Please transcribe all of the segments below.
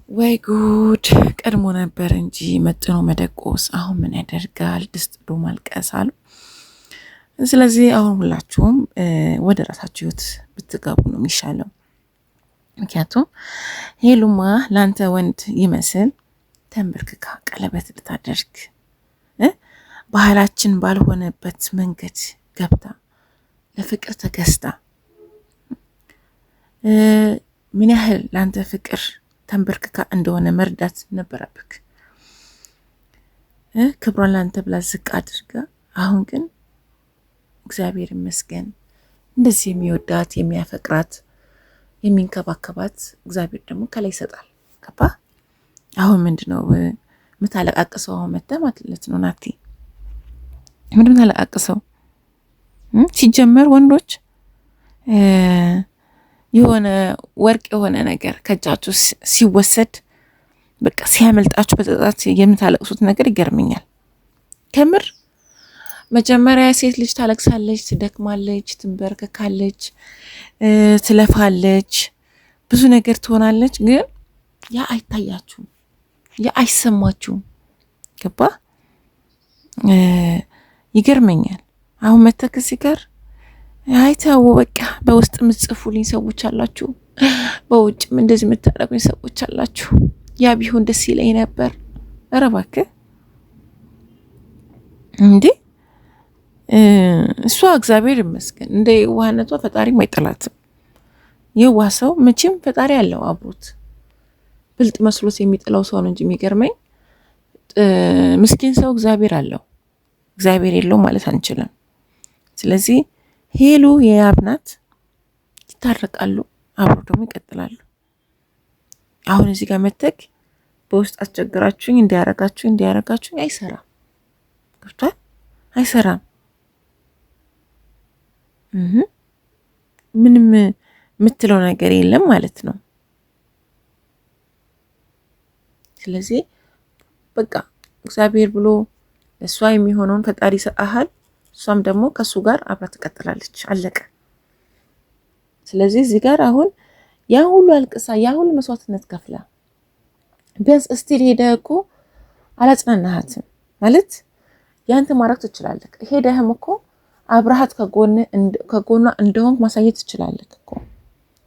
ወይ ጉድ! ቀድሞ ነበር እንጂ መጥኖ መደቆስ አሁን ምን ያደርጋል ድስት ጥዶ ማልቀስ አሉ። ስለዚህ አሁን ሁላችሁም ወደ ራሳችሁ ህይወት ብትገቡ ነው የሚሻለው። ምክንያቱም ሄሉማ ላንተ ወንድ ይመስል ተንበርክካ ቀለበት ልታደርግ ባህላችን ባልሆነበት መንገድ ገብታ ለፍቅር ተገዝታ ምን ያህል ላንተ ፍቅር ተንበርክካ እንደሆነ መርዳት ነበረብክ። ክብሯን ላንተ ብላ ዝቅ አድርጋ፣ አሁን ግን እግዚአብሔር ይመስገን እንደዚህ የሚወዳት የሚያፈቅራት የሚንከባከባት እግዚአብሔር ደግሞ ከላይ ይሰጣል። ገባ? አሁን ምንድነው የምታለቃቅሰው? አሁን መጣ ማለት ነው ናቲ። ምንድነው የምታለቃቅሰው? ሲጀመር ወንዶች የሆነ ወርቅ የሆነ ነገር ከእጃችሁ ሲወሰድ በቃ ሲያመልጣችሁ በጸጸት የምታለቅሱት ነገር ይገርመኛል። ከምር መጀመሪያ ሴት ልጅ ታለቅሳለች፣ ትደክማለች፣ ትንበረከካለች፣ ትለፋለች፣ ብዙ ነገር ትሆናለች። ግን ያ አይታያችሁም፣ ያ አይሰማችሁም። ገባ? ይገርመኛል። አሁን መተከስ ሲቀር አይተው በቃ በውስጥ የምትጽፉልኝ ሰዎች አላችሁ፣ በውጭም እንደዚህ የምታደርጉኝ ሰዎች አላችሁ። ያ ቢሆን ደስ ይለኝ ነበር። ኧረ እባክህ እንዴ! እሷ እግዚአብሔር ይመስገን እንደ የዋህነቷ ፈጣሪም አይጠላትም። የዋህ ሰው መቼም ፈጣሪ አለው አብሮት። ብልጥ መስሎት የሚጥለው ሰው ነው እንጂ የሚገርመኝ ምስኪን ሰው እግዚአብሔር አለው። እግዚአብሔር የለው ማለት አንችልም። ስለዚህ ሄሉ የያብ ናት፣ ይታረቃሉ፣ አብሮ ደግሞ ይቀጥላሉ። አሁን እዚህ ጋር መተክ በውስጥ አስቸግራችሁኝ እንዲያረጋችሁኝ አይሰራም። ገብቷል? አይሰራም። ምንም የምትለው ነገር የለም ማለት ነው። ስለዚህ በቃ እግዚአብሔር ብሎ እሷ የሚሆነውን ፈጣሪ ይሰጣሃል። እሷም ደግሞ ከሱ ጋር አብራ ትቀጥላለች። አለቀ። ስለዚህ እዚህ ጋር አሁን ያ ሁሉ አልቅሳ ያ ሁሉ መስዋዕትነት ከፍላ ቢያንስ እስቲል ሄደህ እኮ አላጽናናሃትም ማለት ያንተ ማድረግ ትችላለህ። ሄደህም እኮ አብረሃት ከጎኗ እንደሆንክ ማሳየት ትችላለህ እኮ።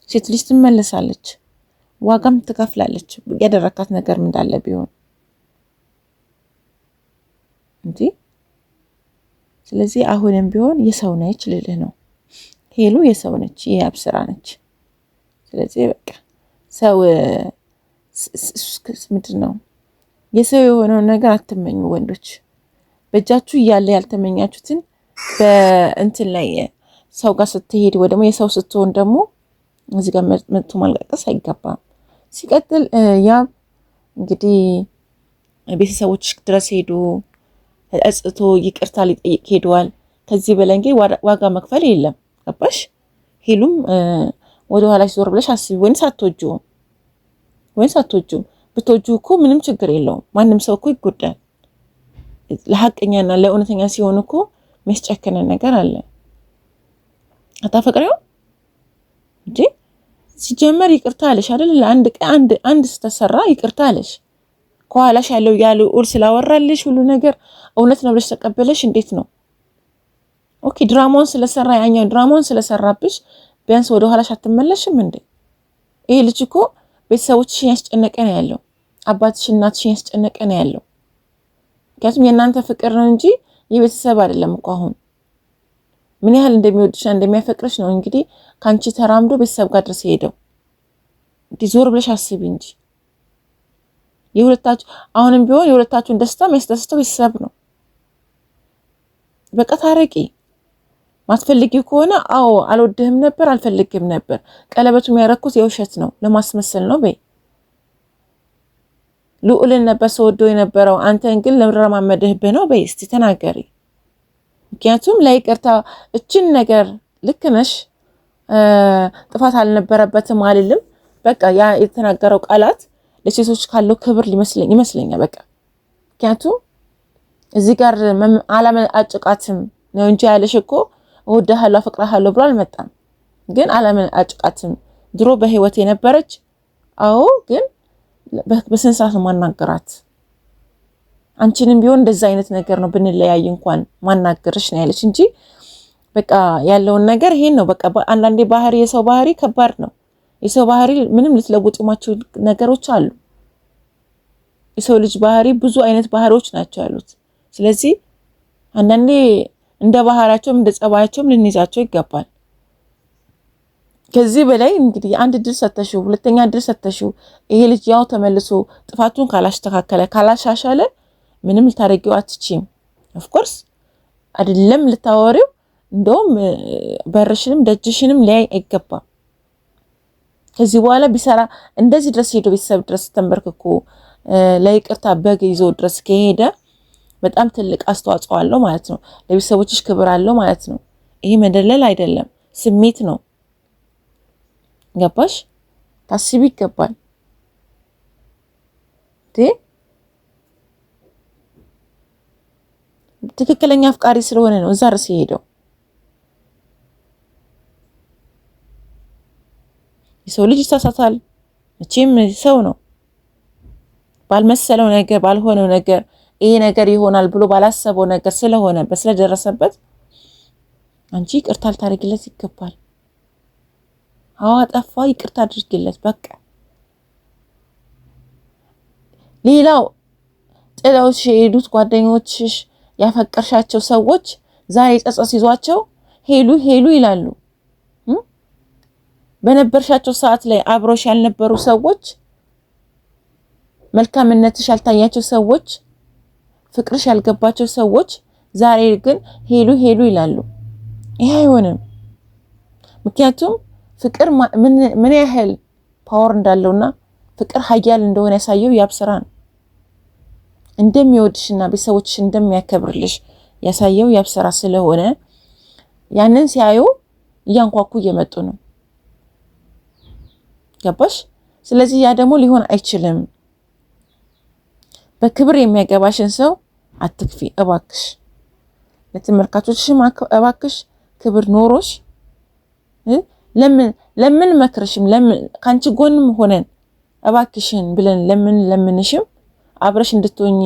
ሴት ልጅ ትመለሳለች፣ ዋጋም ትከፍላለች ያደረካት ነገር እንዳለ ቢሆን እንጂ። ስለዚህ አሁንም ቢሆን የሰው ነች ልልህ ነው። ሄሉ የሰው ነች፣ የያብ ስራ ነች። ስለዚህ በቃ ሰው ምንድን ነው የሰው የሆነውን ነገር አትመኙ ወንዶች። በእጃችሁ እያለ ያልተመኛችሁትን በእንትን ላይ ሰው ጋር ስትሄድ ወይ ደግሞ የሰው ስትሆን ደግሞ እዚህ ጋር መጥቶ ማልቀስ አይገባም። ሲቀጥል ያብ እንግዲህ ቤተሰቦች ድረስ ሄዶ ተጸጽቶ ይቅርታ ሊጠይቅ ሄደዋል። ከዚህ በላይ እንግዲህ ዋጋ መክፈል የለም። ገባሽ? ሄሉም ወደ ኋላሽ ዞር ብለሽ አስቢ። ወይስ አትወጂውም? ብትወጂው እኮ ምንም ችግር የለውም። ማንም ሰው እኮ ይጎዳል። ለሐቀኛና ለእውነተኛ ሲሆን እኮ የሚያስጨክነ ነገር አለ። አታፈቅሪው እንዴ? ሲጀመር ይቅርታ አለሽ አይደል? አንድ ስተሰራ ይቅርታ አለሽ። ከኋላሽ ያለው ኡል ስላወራልሽ ሁሉ ነገር እውነት ነው ብለሽ ተቀበለሽ። እንዴት ነው? ኦኬ ድራማውን ስለሰራ ያኛው ድራማውን ስለሰራብሽ ቢያንስ ወደ ኋላሽ አትመለሽም እንዴ? ይሄ ልጅ እኮ ቤተሰቦችሽን ያስጨነቀ ነው ያለው፣ አባትሽን እናትሽን ያስጨነቀ ነው ያለው። ምክንያቱም የእናንተ ፍቅር ነው እንጂ የቤተሰብ አይደለም እኮ። አሁን ምን ያህል እንደሚወድሽና እንደሚያፈቅርሽ ነው እንግዲህ ካንቺ ተራምዶ ቤተሰብ ጋር ድረስ ሄደው። እንዲህ ዞር ብለሽ አስቢ እንጂ የሁለታችሁ አሁንም ቢሆን የሁለታችሁን ደስታ የሚያስደስተው ቤተሰብ ነው። በቃ ታረቂ። ማትፈልጊው ከሆነ አዎ አልወድህም ነበር አልፈልግም ነበር፣ ቀለበቱም ያረኩት የውሸት ነው ለማስመሰል ነው በይ። ልዑልን ነበር ሰወዶ የነበረው፣ አንተን ግን ለመረማመድህብህ ነው በይ። እስቲ ተናገሪ። ምክንያቱም ለይቅርታ እችን ነገር ልክ ነሽ፣ ጥፋት አልነበረበትም አልልም። በቃ ያ የተናገረው ቃላት ለሴቶች ካለው ክብር ይመስለኛል በቃ። ምክንያቱም እዚህ ጋር አላመነጫጭቃትም ነው እንጂ ያለሽ እኮ እወድሃለሁ አፈቅርሃለሁ ብሎ አልመጣም። ግን አላመነጫጭቃትም ድሮ በህይወት የነበረች አዎ፣ ግን በስነ ስርዓት ነው ማናገራት። አንቺንም ቢሆን እንደዛ አይነት ነገር ነው ብንለያይ እንኳን ማናገርሽ ነው ያለች እንጂ በቃ ያለውን ነገር ይሄን ነው። በቃ አንዳንዴ ባህሪ የሰው ባህሪ ከባድ ነው። የሰው ባህሪ ምንም ልትለውጡማቸው ነገሮች አሉ። የሰው ልጅ ባህሪ ብዙ አይነት ባህሪዎች ናቸው ያሉት። ስለዚህ አንዳንዴ እንደ ባህሪያቸውም እንደ ጸባያቸውም ልንይዛቸው ይገባል። ከዚህ በላይ እንግዲህ አንድ ድል ሰተሽው ሁለተኛ ድል ሰተሽው ይሄ ልጅ ያው ተመልሶ ጥፋቱን ካላስተካከለ ካላሻሻለ ምንም ልታረጊው አትችይም። ኦፍ ኮርስ አይደለም ልታወሪው እንደውም በርሽንም ደጅሽንም ላይ አይገባም። ከዚህ በኋላ ቢሰራ እንደዚህ ድረስ ሄዶ ቤተሰብ ድረስ ተንበርክኮ ለይቅርታ በግ ይዞ ድረስ ከሄደ በጣም ትልቅ አስተዋጽኦ አለው ማለት ነው። ለቤተሰቦችሽ ክብር አለው ማለት ነው። ይሄ መደለል አይደለም፣ ስሜት ነው። ገባሽ? ታስቢ ይገባል። ትክክለኛ አፍቃሪ ስለሆነ ነው እዛ ድረስ የሄደው። የሰው ልጅ ይሳሳታል መቼም፣ ሰው ነው። ባልመሰለው ነገር ባልሆነው ነገር ይሄ ነገር ይሆናል ብሎ ባላሰበው ነገር ስለሆነ ስለደረሰበት አንቺ ይቅርታ ልታደርጊለት ይገባል። ጠፋ፣ ይቅርታ አድርጊለት በቃ። ሌላው ጥለውሽ የሄዱት ጓደኞችሽ ያፈቀርሻቸው ሰዎች ዛሬ ጸጸት ይዟቸው ሄሉ ሄሉ ይላሉ። በነበርሻቸው ሰዓት ላይ አብሮሽ ያልነበሩ ሰዎች፣ መልካምነትሽ ያልታያቸው ሰዎች፣ ፍቅርሽ ያልገባቸው ሰዎች ዛሬ ግን ሄሉ ሄሉ ይላሉ። ይሄ አይሆንም። ምክንያቱም ፍቅር ምን ያህል ፓወር እንዳለውና ፍቅር ኃያል እንደሆነ ያሳየው ያብስራ ነው። እንደሚወድሽና ቤተሰቦችሽ እንደሚያከብርልሽ ያሳየው ያብስራ ስለሆነ ያንን ሲያዩ እያንኳኩ እየመጡ ነው። ገባሽ? ስለዚህ ያ ደግሞ ሊሆን አይችልም። በክብር የሚያገባሽን ሰው አትክፊ እባክሽ። ለተመልካቾችሽም እባክሽ ክብር ኖሮሽ ለምን መክርሽም ካንቺ ጎንም ሆነን እባክሽን ብለን ለምንሽም አብረሽ እንድትሆኚ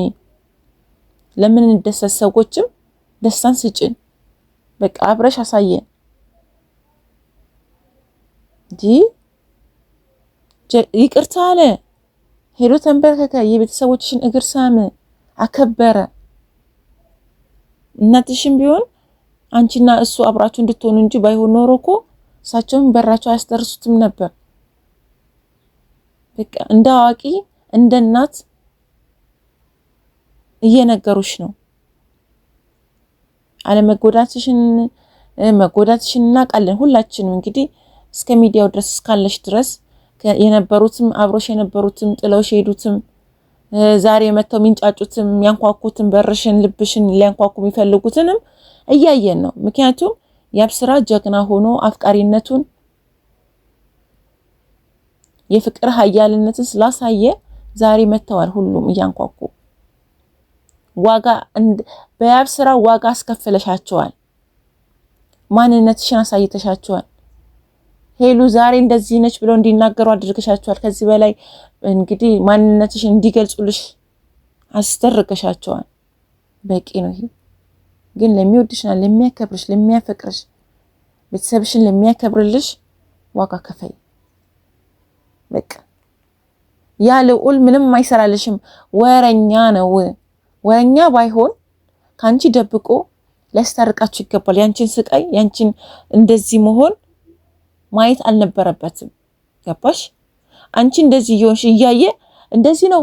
ለምን እንደሰት ሰዎችም ደስታን ስጭን። በቃ አብረሽ አሳየን እንጂ ይቅርታ አለ ሄዶ ተንበረከከ፣ የቤተሰቦችሽን እግር ሳመ፣ አከበረ። እናትሽም ቢሆን አንቺና እሱ አብራችሁ እንድትሆኑ እንጂ ባይሆን ኖሮ እኮ እሳቸውም በራቸው አያስደርሱትም ነበር። በቃ እንደ አዋቂ እንደ እናት እየነገሩሽ ነው። መጎዳትሽን እናውቃለን ሁላችንም። እንግዲህ እስከ ሚዲያው ድረስ እስካለሽ ድረስ የነበሩትም አብሮሽ የነበሩትም ጥለውሽ ሄዱትም ዛሬ መተው ሚንጫጩትም ያንኳኩትም በርሽን ልብሽን ሊያንኳኩ የሚፈልጉትንም እያየን ነው። ምክንያቱም ያብስራ ጀግና ሆኖ አፍቃሪነቱን የፍቅር ኃያልነትን ስላሳየ ዛሬ መተዋል ሁሉም እያንኳኩ። በያብስራ ዋጋ አስከፍለሻቸዋል። ማንነትሽን አሳይተሻቸዋል። ሄሉ ዛሬ እንደዚህ ነች ብለው እንዲናገሩ አድርገሻቸዋል። ከዚህ በላይ እንግዲህ ማንነትሽን እንዲገልጹልሽ አስደርገሻቸዋል። በቂ ነው ይሄ። ግን ለሚወድሽና ለሚያከብርሽ ለሚያፈቅርሽ ቤተሰብሽን ለሚያከብርልሽ ዋጋ ከፈይ። በቃ ያ ልዑል ምንም አይሰራልሽም፣ ወረኛ ነው። ወረኛ ባይሆን ካንቺ ደብቆ ሊያስታርቃችሁ ይገባል። ያንቺን ስቃይ ያንቺን እንደዚህ መሆን ማየት አልነበረበትም። ገባሽ? አንቺ እንደዚህ ይሆንሽ እያየ እንደዚህ ነው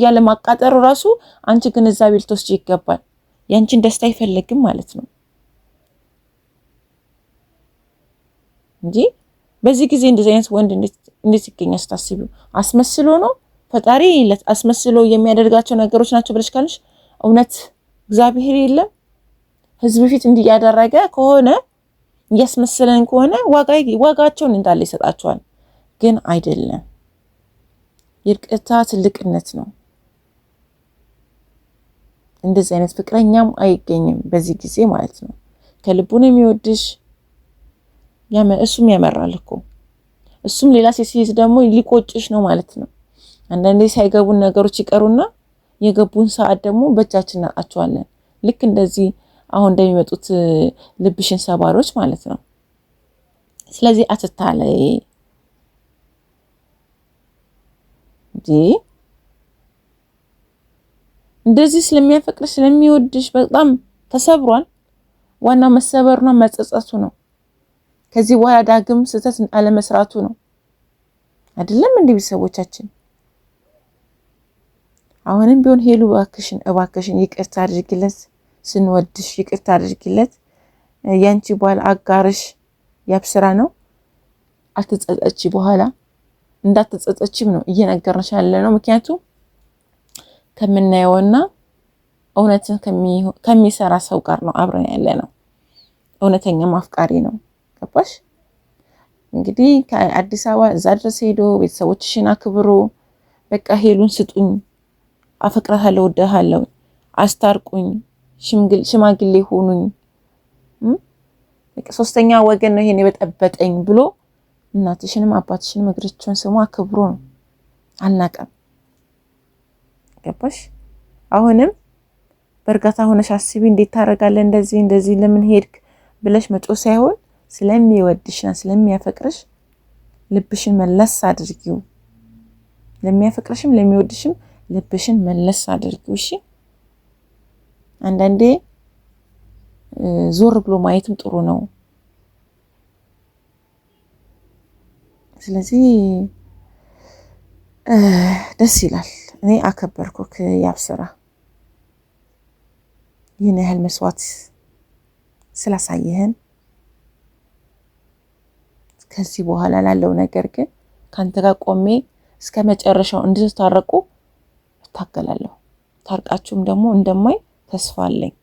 ያለ ማቃጠሩ ራሱ አንቺ ግንዛቤ ልትወስጂ ይገባል። ያንቺን ደስታ አይፈልግም ማለት ነው እንጂ በዚህ ጊዜ እንደዚህ አይነት ወንድ እንዴት ይገኛል ስታስቢው? አስመስሎ ነው ፈጣሪ አስመስሎ የሚያደርጋቸው ነገሮች ናቸው ብለሽ ካልሽ እውነት እግዚአብሔር የለም። ህዝብ ፊት እንዲያደረገ ከሆነ እያስመሰለን ከሆነ ዋጋቸውን እንዳለ ይሰጣቸዋል። ግን አይደለም። ይቅርታ ትልቅነት ነው። እንደዚህ አይነት ፍቅረኛም አይገኝም በዚህ ጊዜ ማለት ነው። ከልቡ ነው የሚወድሽ። እሱም ያመራል እኮ እሱም ሌላ ሴት ሲይዝ ደግሞ ሊቆጭሽ ነው ማለት ነው። አንዳንዴ ሳይገቡን ነገሮች ይቀሩና የገቡን ሰዓት ደግሞ በእጃችን እናጣቸዋለን። ልክ እንደዚህ አሁን እንደሚመጡት ልብሽን ሰባሪዎች ማለት ነው። ስለዚህ አትታለይ እንጂ እንደዚህ ስለሚያፈቅርሽ ስለሚወድሽ በጣም ተሰብሯል። ዋናው መሰበሩና መጸጸቱ ነው። ከዚህ በኋላ ዳግም ስህተት አለመስራቱ ነው። አይደለም እንዴ ቤተሰቦቻችን? አሁንም ቢሆን ሄሉ እባክሽን ይቅርታ አድርጊለት። ስንወድሽ ይቅርታ አድርጊለት። ያንቺ ባል አጋርሽ ያብስራ ነው። አትጸጸቺ፣ በኋላ እንዳትጸጸቺም ነው እየነገርንሽ ያለ ነው። ምክንያቱም ከምናየውና እውነትን ከሚሰራ ሰው ጋር ነው አብረን ያለ ነው። እውነተኛ ማፍቃሪ ነው። ገባሽ? እንግዲህ ከአዲስ አበባ እዛ ድረስ ሄዶ ቤተሰቦችሽን አክብሮ በቃ ሄሉን ስጡኝ፣ አፈቅራታለሁ፣ ወደሃለሁ፣ አስታርቁኝ፣ ሽማግሌ ሆኑኝ፣ በቃ ሶስተኛ ወገን ነው ይሄን የበጠበጠኝ ብሎ እናትሽንም አባትሽንም እግርቻቸውን ስሙ አክብሮ ነው። አልናቀም። ገባሽ? አሁንም በእርጋታ ሆነሽ አስቢ። እንዴት ታረጋለህ እንደዚህ ለምን ሄድክ ብለሽ መጮ ሳይሆን ስለሚወድሽና ስለሚያፈቅርሽ ልብሽን መለስ አድርጊው። ለሚያፈቅርሽም ለሚወድሽም ልብሽን መለስ አድርጊው። እሺ፣ አንዳንዴ ዞር ብሎ ማየትም ጥሩ ነው። ስለዚህ ደስ ይላል። እኔ አከበርኩክ ያብስራ። ይህን ያህል መስዋዕት ስላሳየህን ከዚህ በኋላ ላለው ነገር ግን ካንተ ጋር ቆሜ እስከ መጨረሻው እንድትታረቁ እታገላለሁ። ታርቃችሁም ደግሞ እንደማይ ተስፋ አለኝ።